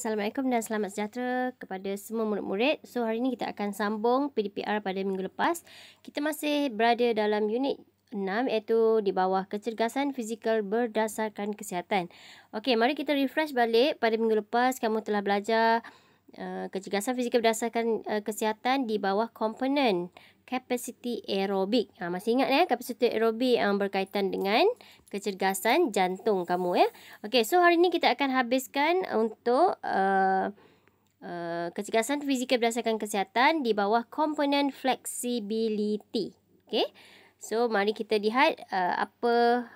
Assalamualaikum dan selamat sejahtera kepada semua murid-murid. So, hari ini kita akan sambung PDPR pada minggu lepas. Kita masih berada dalam unit 6 iaitu di bawah kecergasan fizikal berdasarkan kesihatan. Okey, mari kita refresh balik. Pada minggu lepas kamu telah belajar kecergasan fizikal berdasarkan kesihatan di bawah komponen capacity aerobik. Masih ingat capacity aerobik yang berkaitan dengan kecergasan jantung kamu ya. Okey, so hari ni kita akan habiskan untuk kecergasan fizikal berdasarkan kesihatan di bawah komponen flexibility. Okey. So mari kita lihat apa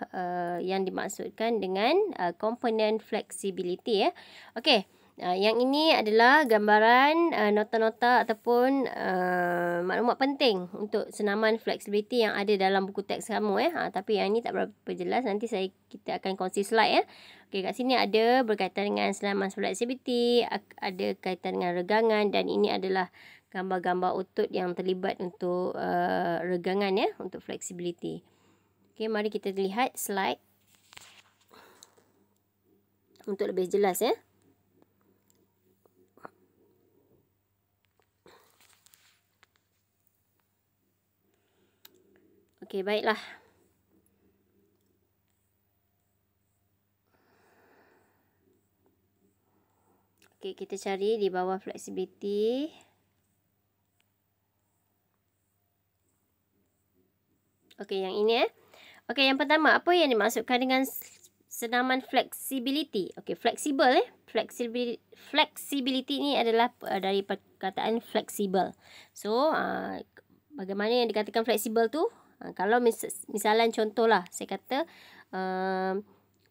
yang dimaksudkan dengan komponen flexibility ya. Okey. Yang ini adalah gambaran nota-nota ataupun maklumat penting untuk senaman flexibility yang ada dalam buku teks kamu tapi yang ini tak berapa jelas, nanti kita akan kongsi slide ya. Okey, kat sini ada berkaitan dengan senaman flexibility, ada kaitan dengan regangan, dan ini adalah gambar-gambar otot yang terlibat untuk regangan ya, untuk flexibility. Okey, mari kita lihat slide untuk lebih jelas ya. Okey, baiklah. Okey, kita cari di bawah flexibility. Okey, yang ini Okey, yang pertama, apa yang dimaksudkan dengan senaman flexibility? Okey, flexible Flexibility ni adalah dari perkataan flexible. So, bagaimana yang dikatakan flexible tu? Kalau misalan contohlah, saya kata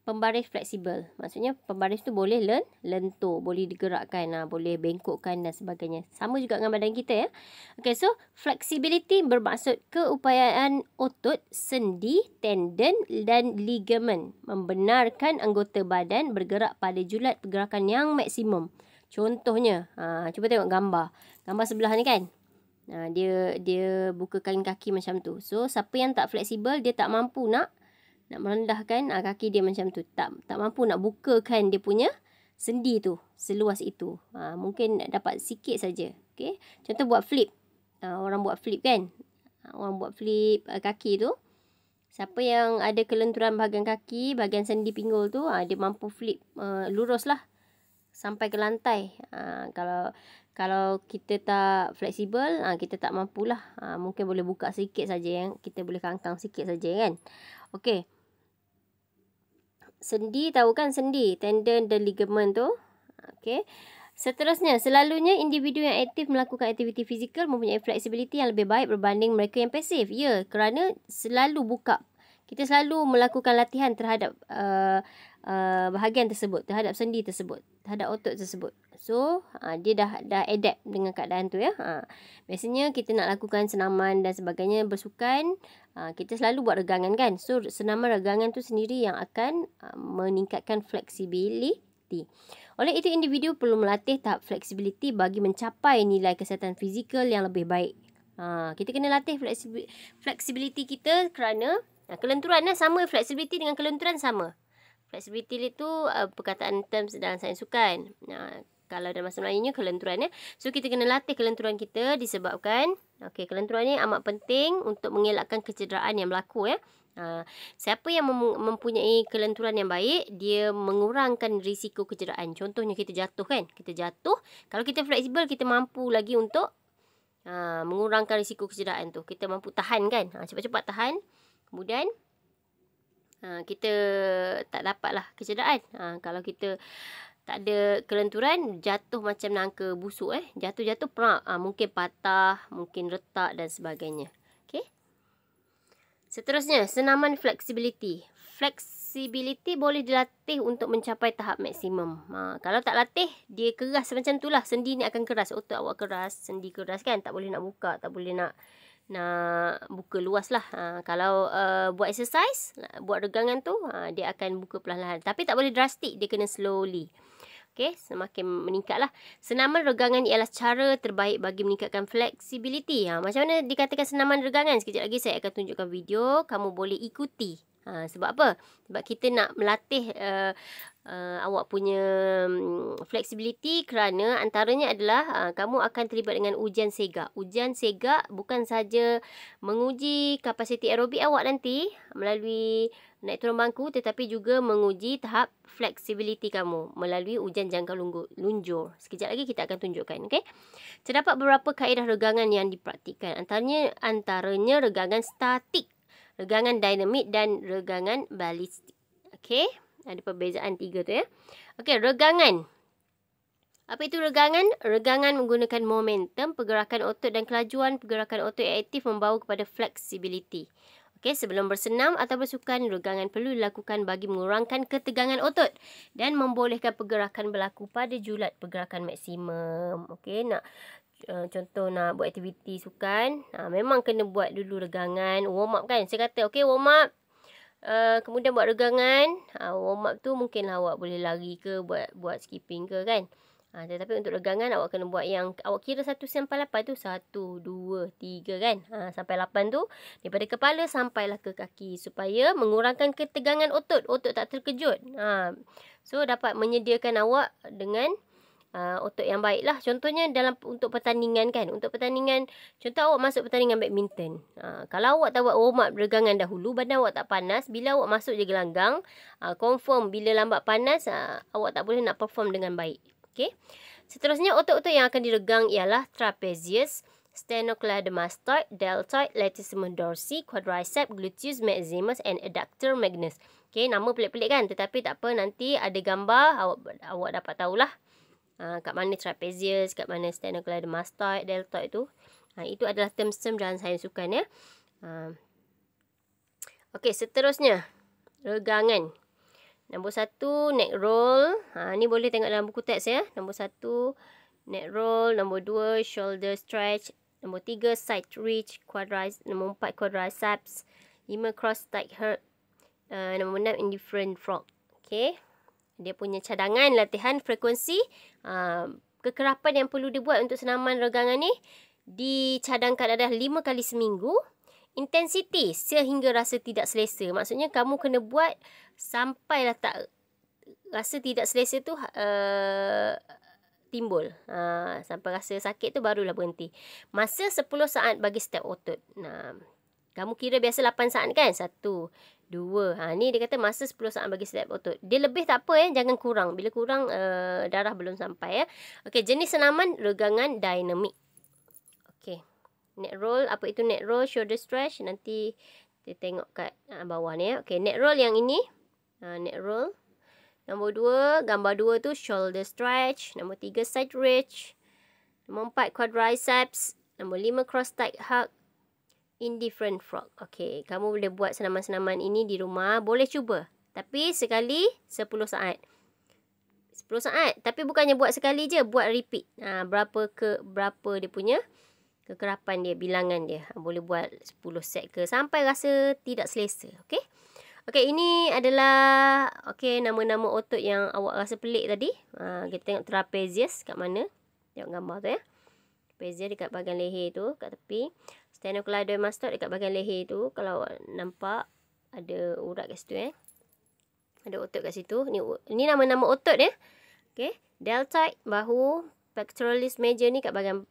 pembaris fleksibel. Maksudnya pembaris tu boleh lentur, boleh digerakkan, boleh bengkokkan dan sebagainya. Sama juga dengan badan kita ya. Okay, so flexibility bermaksud keupayaan otot, sendi, tendon dan ligamen membenarkan anggota badan bergerak pada julat pergerakan yang maksimum. Contohnya, cuba tengok gambar. Gambar sebelah ni kan. Dia bukakan kaki macam tu. So siapa yang tak fleksibel, dia tak mampu nak merendahkan kaki dia macam tu. Tak mampu nak bukakan dia punya sendi tu seluas itu. Mungkin dapat sikit saja. Okay. Contoh buat flip. Orang buat flip kan. Orang buat flip kaki tu. Siapa yang ada kelenturan bahagian kaki, bahagian sendi pinggul tu, dia mampu flip lurus lah sampai ke lantai. Kalau kita tak fleksibel, kita tak mampulah. Mungkin boleh buka sikit saja, kita boleh kangkang sikit saja kan. Okey. Sendi, tahu kan sendi, tendon dan ligamen tu. Okey. Seterusnya, selalunya individu yang aktif melakukan aktiviti fizikal mempunyai fleksibiliti yang lebih baik berbanding mereka yang pasif. Ya, kerana selalu buka. Kita selalu melakukan latihan terhadap bahagian tersebut, terhadap sendi tersebut, terhadap otot tersebut. So, dia dah adapt dengan keadaan tu ya. Biasanya kita nak lakukan senaman dan sebagainya, bersukan, kita selalu buat regangan kan. So, senaman regangan tu sendiri yang akan meningkatkan fleksibiliti. Oleh itu, individu perlu melatih tahap fleksibiliti bagi mencapai nilai kesihatan fizikal yang lebih baik. Kita kena latih fleksibiliti kita kerana kelenturan sama, fleksibiliti dengan kelenturan sama. Flexibility itu perkataan terms dalam sains sukan. Kalau dalam bahasa Melayunya kelenturan So kita kena latih kelenturan kita disebabkan kelenturan ni amat penting untuk mengelakkan kecederaan yang berlaku Siapa yang mempunyai kelenturan yang baik, dia mengurangkan risiko kecederaan. Contohnya kita jatuh kan. Kita jatuh, kalau kita fleksibel, kita mampu lagi untuk mengurangkan risiko kecederaan tu. Kita mampu tahan kan. Cepat-cepat tahan. Kemudian kita tak dapatlah kecederaan. Kalau kita tak ada kelenturan, jatuh macam nangka busuk jatuh-jatuh perak, mungkin patah, mungkin retak dan sebagainya. Okey. Seterusnya, senaman fleksibiliti. Fleksibiliti boleh dilatih untuk mencapai tahap maksimum. Kalau tak latih, dia keras macam itulah. Sendi ni akan keras, otot awak keras, sendi keras kan, tak boleh nak buka, tak boleh nak buka luas lah. Kalau buat exercise, buat regangan tu, dia akan buka perlahan-lahan. Tapi tak boleh drastik, dia kena slowly. Okey, semakin meningkat lah. Senaman regangan ialah cara terbaik bagi meningkatkan fleksibiliti. Macam mana dikatakan senaman regangan? Sekejap lagi saya akan tunjukkan video. Kamu boleh ikuti. Sebab apa? Sebab kita nak melatih awak punya flexibility, kerana antaranya adalah kamu akan terlibat dengan ujian segak. Ujian segak bukan saja menguji kapasiti aerobik awak nanti melalui naik turun bangku, tetapi juga menguji tahap flexibility kamu melalui ujian jangka lunjur. Sekejap lagi kita akan tunjukkan. Okay? Terdapat beberapa kaedah regangan yang dipraktikkan. Antaranya regangan statik, regangan dinamik dan regangan balistik. Okey, ada perbezaan 3 tu ya. Okey, regangan. Apa itu regangan? Regangan menggunakan momentum, pergerakan otot dan kelajuan pergerakan otot yang aktif membawa kepada flexibility. Okey, sebelum bersenam atau bersukan, regangan perlu dilakukan bagi mengurangkan ketegangan otot dan membolehkan pergerakan berlaku pada julat pergerakan maksimum. Okey, contoh nak buat aktiviti sukan, memang kena buat dulu regangan, warm up kan. Saya kata okey, warm up, kemudian buat regangan. Warm up tu mungkinlah awak boleh lari ke, buat skipping ke kan. Tetapi untuk regangan awak kena buat yang awak kira 1 sampai 8 tu, 1, 2, 3 kan. Sampai 8 tu daripada kepala sampailah ke kaki supaya mengurangkan ketegangan otot tak terkejut. So dapat menyediakan awak dengan otot yang baik lah. Contohnya untuk pertandingan kan. Untuk pertandingan, contoh awak masuk pertandingan badminton. Kalau awak tak buat warm up regangan dahulu, badan awak tak panas, bila awak masuk je gelanggang, confirm bila lambat panas, awak tak boleh nak perform dengan baik. Okay. Seterusnya, otot-otot yang akan diregang ialah trapezius, sternocleidomastoid, deltoid, latissimus dorsi, quadriceps, gluteus maximus and adductor magnus. Okay, nama pelik-pelik kan, tetapi tak apa, nanti ada gambar, awak dapat tahulah kat mana trapezius, kat mana sternocleidomastoid, deltoid tu. Itu adalah term-term dalam sains sukan ya. Okey, seterusnya regangan. Nombor 1, neck roll. Ni boleh tengok dalam buku teks ya. Nombor 1, neck roll. Nombor 2, shoulder stretch. Nombor 3, side reach. Nombor 4, quadriceps. 5, cross tight herc. Nombor 6, indifferent frog. Okey. Dia punya cadangan latihan frekuensi. Kekerapan yang perlu dibuat untuk senaman regangan ni dicadangkan adalah 5 kali seminggu. Intensity sehingga rasa tidak selesa. Maksudnya kamu kena buat sampailah tak rasa tidak selesa tu timbul. Sampai rasa sakit tu barulah berhenti. Masa 10 saat bagi setiap otot. Kamu kira biasa 8 saat kan? 1, 2. Ni dia kata masa 10 saat bagi setiap otot. Dia lebih tak apa ya, jangan kurang. Bila kurang darah belum sampai ya. Okey, jenis senaman regangan dinamik. Okey. Neck roll, apa itu neck roll, shoulder stretch, nanti kita tengok kat bawah ni ya. Okey, neck roll yang ini. Neck roll. Nombor 2, gambar 2 tu shoulder stretch. Nombor 3, side reach. Nombor 4, quadriceps. Nombor 5, cross tight herc. Indifferent frog. Okey, kamu boleh buat senaman-senaman ini di rumah. Boleh cuba. Tapi sekali 10 saat. 10 saat. Tapi bukannya buat sekali je. Buat repeat. Berapa dia punya kekerapan dia, bilangan dia. Boleh buat 10 set ke. Sampai rasa tidak selesa. Okey. Okey, ini adalah nama-nama otot yang awak rasa pelik tadi. Kita tengok trapezius kat mana. Tengok gambar tu ya. Trapezius dekat bahagian leher tu, kat tepi. Sternocleidomastoid dekat bahagian leher tu. Kalau awak nampak ada urat kat situ ada otot kat situ. Ni nama-nama otot ya. Okey. Deltoid bahu, pectoralis major ni kat bahagian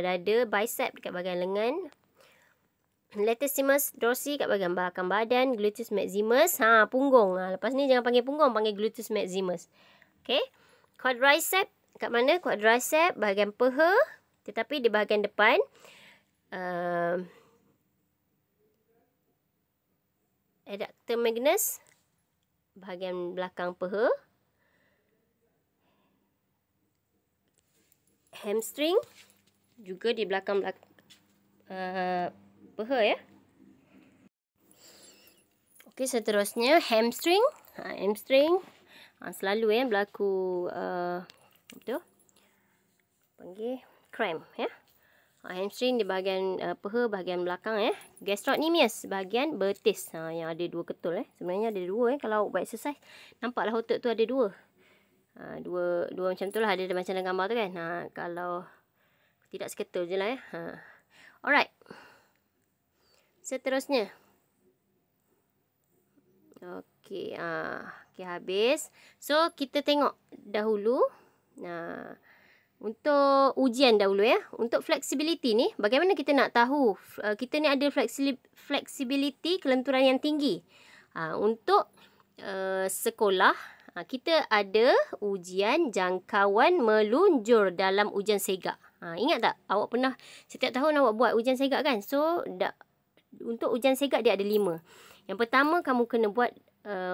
dada, bicep dekat bahagian lengan. Latissimus dorsi kat bahagian belakang badan, gluteus maximus, punggung. Lepas ni jangan panggil punggung, panggil gluteus maximus. Okey. Quadriceps kat mana? Quadriceps bahagian peha, tetapi di bahagian depan. Adductor magnus bahagian belakang peha. Hamstring juga di belakang peha ya. Okey, seterusnya hamstring. Hamstring selalu berlaku betul. Panggil cramp ya. Hamstring di bahagian peha bahagian belakang ya. Gastrocnemius bahagian betis. Yang ada 2 ketul Sebenarnya ada 2 kalau buat exercise. Nampaklah otot tu ada 2. Dua macam tu lah, ada macam dalam gambar tu kan. Kalau tidak seketul je lah ya. Alright. Seterusnya. Okey, okey habis. So kita tengok dahulu untuk ujian dahulu ya. Untuk flexibility ni, bagaimana kita nak tahu kita ni ada flexibility kelenturan yang tinggi. Untuk sekolah, kita ada ujian jangkauan melunjur dalam ujian segak. Ingat tak? Awak pernah setiap tahun awak buat ujian segak kan? So, untuk ujian segak dia ada 5. Yang pertama kamu kena buat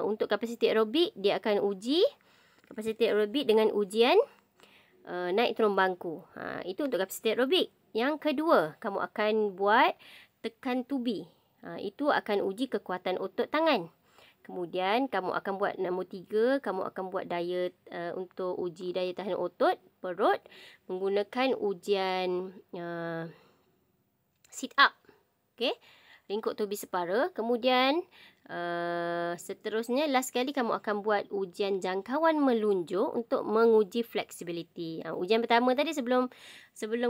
untuk kapasiti aerobik, dia akan uji kapasiti aerobik dengan ujian naik turun bangku. Itu untuk kapasiti aerobik. Yang kedua, kamu akan buat tekan tubi. Itu akan uji kekuatan otot tangan. Kemudian kamu akan buat nombor 3, kamu akan buat daya untuk uji daya tahan otot perut menggunakan ujian sit up. Okey. Ringkuk tubi separa. Kemudian seterusnya last sekali kamu akan buat ujian jangkauan melunjur untuk menguji flexibility. Ujian pertama tadi sebelum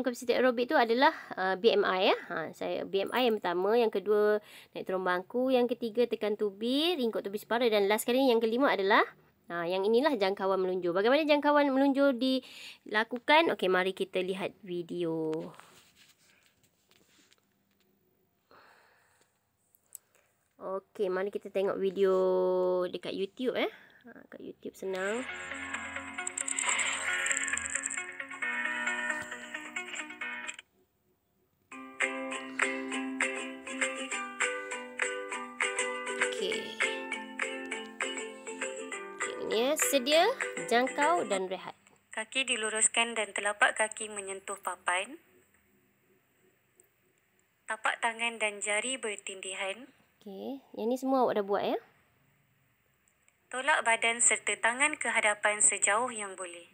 kapasiti aerobik tu adalah BMI ya. Saya BMI yang pertama, yang kedua naik turun bangku, yang ketiga tekan tubi, ringkuk tubi separa, dan last sekali yang kelima adalah yang inilah jangkauan melunjur. Bagaimana jangkauan melunjur dilakukan? Okey, mari kita lihat video. Okey, mari kita tengok video dekat YouTube kat YouTube senang. Okey. Ini sedia, jangkau dan rehat. Kaki diluruskan dan telapak kaki menyentuh papan. Tapak tangan dan jari bertindihan. Okey, yang ni semua awak dah buat ya? Tolak badan serta tangan ke hadapan sejauh yang boleh.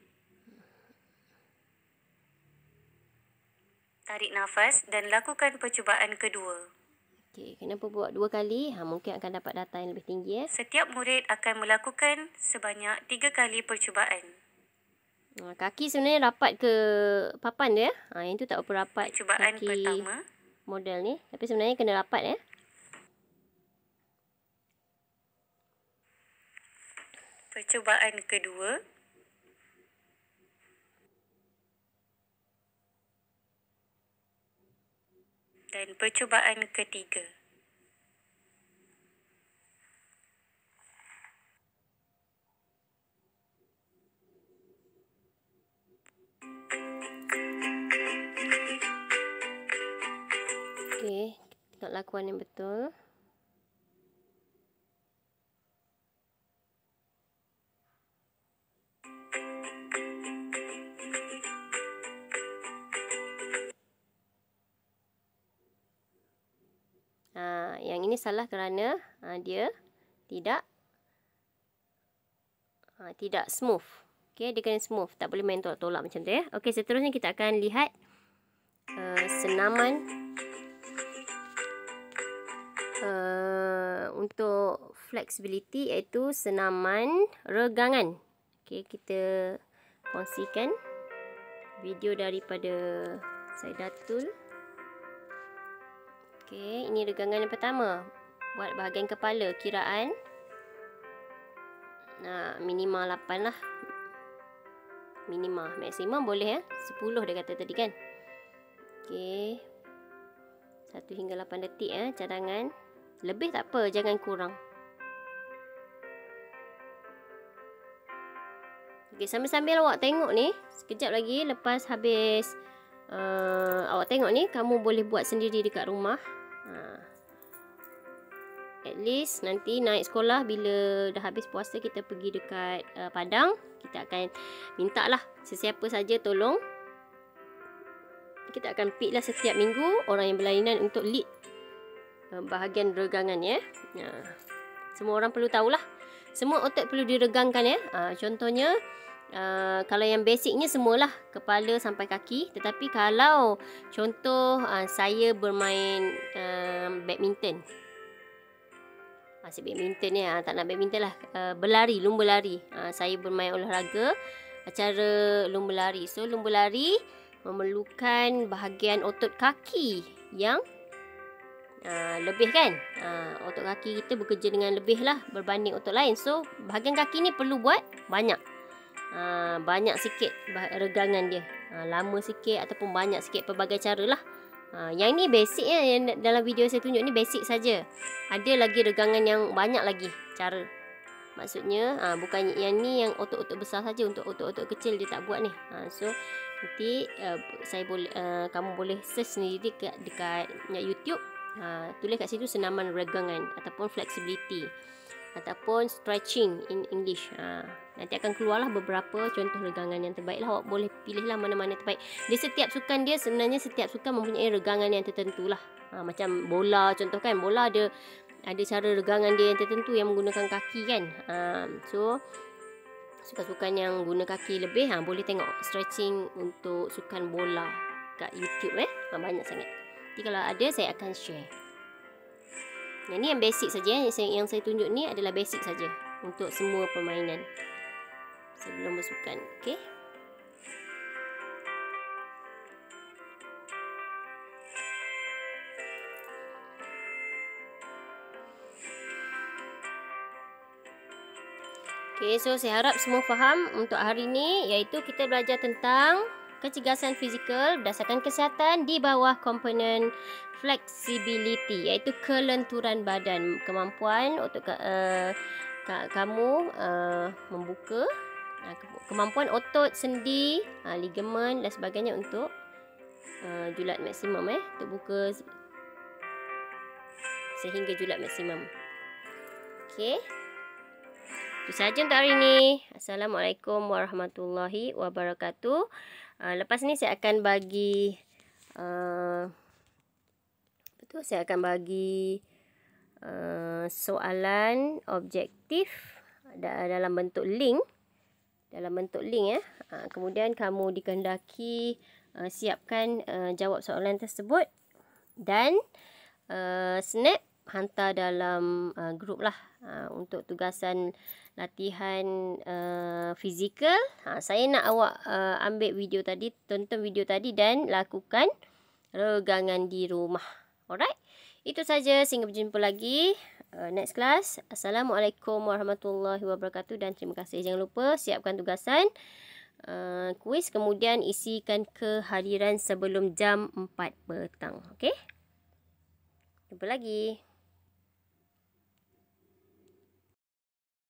Tarik nafas dan lakukan percubaan kedua. Okey, kenapa buat 2 kali? Mungkin akan dapat data yang lebih tinggi ya. Setiap murid akan melakukan sebanyak 3 kali percubaan. Kaki sebenarnya rapat ke papan dia. Yang tu tak berapa rapat Percubaan kaki pertama. Model ni. Tapi sebenarnya kena rapat ya. Percubaan kedua. Dan percubaan ketiga. Okey, tengok lakuan yang betul. Yang ini salah kerana dia tidak smooth. Okey, dia kena smooth. Tak boleh main tolak-tolak macam tu ya. Okey, seterusnya kita akan lihat senaman untuk flexibility, iaitu senaman regangan. Okey, kita kongsikan video daripada Saidatul. Okey, ini regangan yang pertama. Buat bahagian kepala, kiraan minima 8 lah. Minima, maksimum boleh ya. 10 dia kata tadi kan. Okey. 1 hingga 8 detik ya cadangan. Lebih tak apa, jangan kurang. Okey, sambil-sambil awak tengok ni, sekejap lagi lepas habis awak tengok ni, kamu boleh buat sendiri dekat rumah. At least nanti naik sekolah, bila dah habis puasa kita pergi dekat Padang, kita akan minta lah sesiapa saja tolong. Kita akan pick lah setiap minggu orang yang berlainan untuk lead bahagian regangan ya. Semua orang perlu tahulah. Semua otot perlu diregangkan ya. Contohnya kalau yang basicnya semualah kepala sampai kaki. Tetapi kalau contoh saya bermain badminton. Asyik badminton ni, tak nak badminton lah. Berlari, lumba lari. Saya bermain olahraga acara lumba lari. So lumba lari memerlukan bahagian otot kaki yang lebih kan. Otot kaki kita bekerja dengan lebih lah berbanding otot lain. So bahagian kaki ni perlu buat banyak. Banyak sikit regangan dia. Lama sikit ataupun banyak sikit, pelbagai cara lah. Yang ni basic ya, yang dalam video saya tunjuk ni basic saja. Ada lagi regangan yang banyak lagi cara. Maksudnya bukan yang ni yang otot-otot besar saja, untuk otot-otot kecil dia tak buat ni. So nanti kamu boleh search sendiri dekat YouTube. Tulis kat situ senaman regangan ataupun flexibility ataupun stretching in English. Nanti akan keluarlah beberapa contoh regangan yang terbaik lah. Awak boleh pilihlah mana-mana terbaik. Dia setiap sukan dia sebenarnya setiap sukan mempunyai regangan yang tertentu lah. Macam bola contoh kan, bola ada cara regangan dia yang tertentu yang menggunakan kaki kan. So sukan-sukan yang guna kaki lebih, boleh tengok stretching untuk sukan bola kat YouTube banyak sangat. Jadi kalau ada saya akan share. Yang ni yang basic saja. Yang saya tunjuk ni adalah basic saja untuk semua permainan sebelum bersukan. Okey. Okay, so saya harap semua faham untuk hari ini, iaitu kita belajar tentang kecergasan fizikal berdasarkan kesihatan di bawah komponen flexibility, iaitu kelenturan badan, kemampuan untuk kamu membuka, kemampuan otot, sendi, ligamen dan sebagainya untuk julat maksimum untuk buka sehingga julat maksimum. Okey. Itu sahaja untuk hari ini. Assalamualaikum warahmatullahi wabarakatuh. Lepas ni saya akan bagi soalan objektif dalam bentuk link. Kemudian kamu dikehendaki siapkan jawab soalan tersebut dan snap hantar dalam grup lah untuk tugasan latihan fizikal. Saya nak awak ambil video tadi, tonton video tadi dan lakukan regangan di rumah. Alright, itu saja. Sehingga berjumpa lagi next class. Assalamualaikum warahmatullahi wabarakatuh dan terima kasih. Jangan lupa siapkan tugasan kuis, kemudian isikan kehadiran sebelum jam 4 petang. Okey, jumpa lagi.